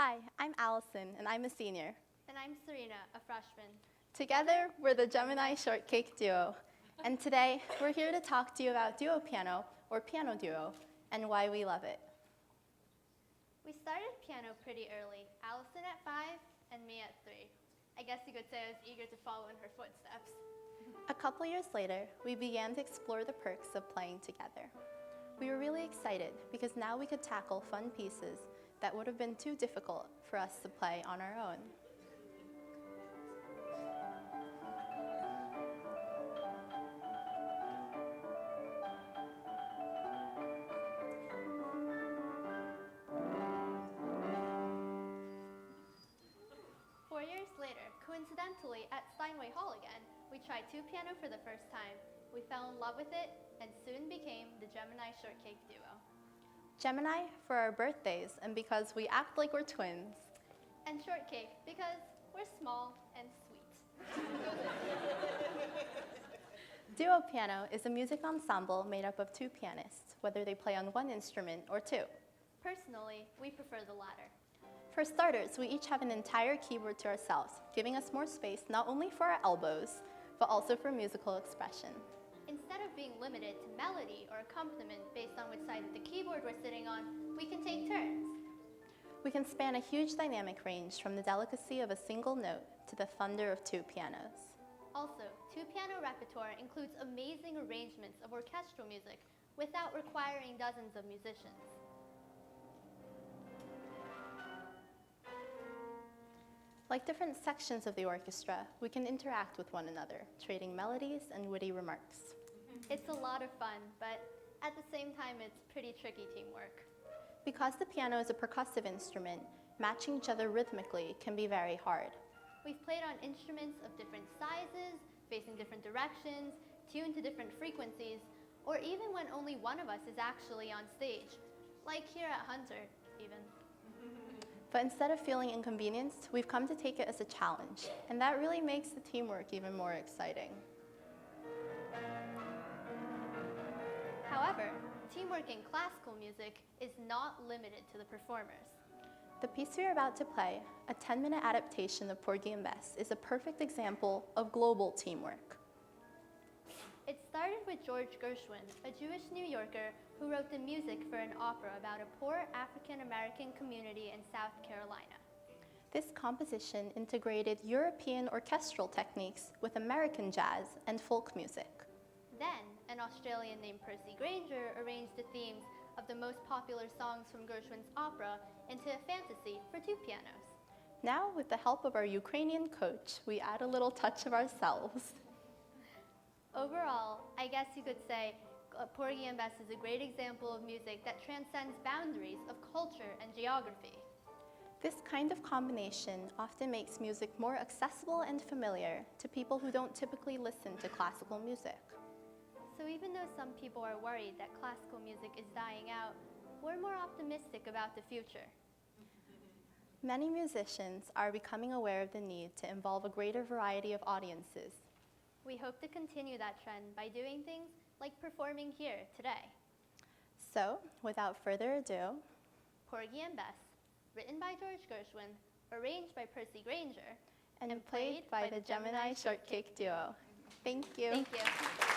Hi, I'm Alison, and I'm a senior. And I'm Serina, a freshman. Together, we're the Gemini Shortcake Duo. And today, we're here to talk to you about duo piano, or piano duo, and why we love it. We started piano pretty early, Alison at 5 and me at 3. I guess you could say I was eager to follow in her footsteps. A couple years later, we began to explore the perks of playing together. We were really excited because now we could tackle fun pieces that would have been too difficult for us to play on our own. Later, coincidentally, at Steinway Hall again, we tried two piano for the first time. We fell in love with it and soon became the Gemini Shortcake Duo. Gemini for our birthdays and because we act like we're twins. And Shortcake because we're small and sweet. Duo piano is a music ensemble made up of two pianists, whether they play on one instrument or two. Personally, we prefer the latter. For starters, we each have an entire keyboard to ourselves, giving us more space not only for our elbows, but also for musical expression. Instead of being limited to melody or accompaniment based on which side of the keyboard we're sitting on, we can take turns. We can span a huge dynamic range from the delicacy of a single note to the thunder of two pianos. Also, two-piano repertoire includes amazing arrangements of orchestral music without requiring dozens of musicians. Like different sections of the orchestra, we can interact with one another, trading melodies and witty remarks. It's a lot of fun, but at the same time, it's pretty tricky teamwork. Because the piano is a percussive instrument, matching each other rhythmically can be very hard. We've played on instruments of different sizes, facing different directions, tuned to different frequencies, or even when only one of us is actually on stage, like here at Hunter, even. But instead of feeling inconvenienced, we've come to take it as a challenge, and that really makes the teamwork even more exciting. However, teamwork in classical music is not limited to the performers. The piece we are about to play, a 10-minute adaptation of Porgy and Bess, is a perfect example of global teamwork. It started with George Gershwin, a Jewish New Yorker who wrote the music for an opera about a poor African-American community in South Carolina. This composition integrated European orchestral techniques with American jazz and folk music. Then, an Australian named Percy Grainger arranged the themes of the most popular songs from Gershwin's opera into a fantasy for two pianos. Now, with the help of our Ukrainian coach, we add a little touch of ourselves. Overall, I guess you could say Porgy and Bess is a great example of music that transcends boundaries of culture and geography. This kind of combination often makes music more accessible and familiar to people who don't typically listen to classical music. So even though some people are worried that classical music is dying out, we're more optimistic about the future. Many musicians are becoming aware of the need to involve a greater variety of audiences. We hope to continue that trend by doing things like performing here today. So, without further ado, Porgy and Bess, written by George Gershwin, arranged by Percy Grainger, and played by the Gemini Shortcake Duo. Thank you. Thank you.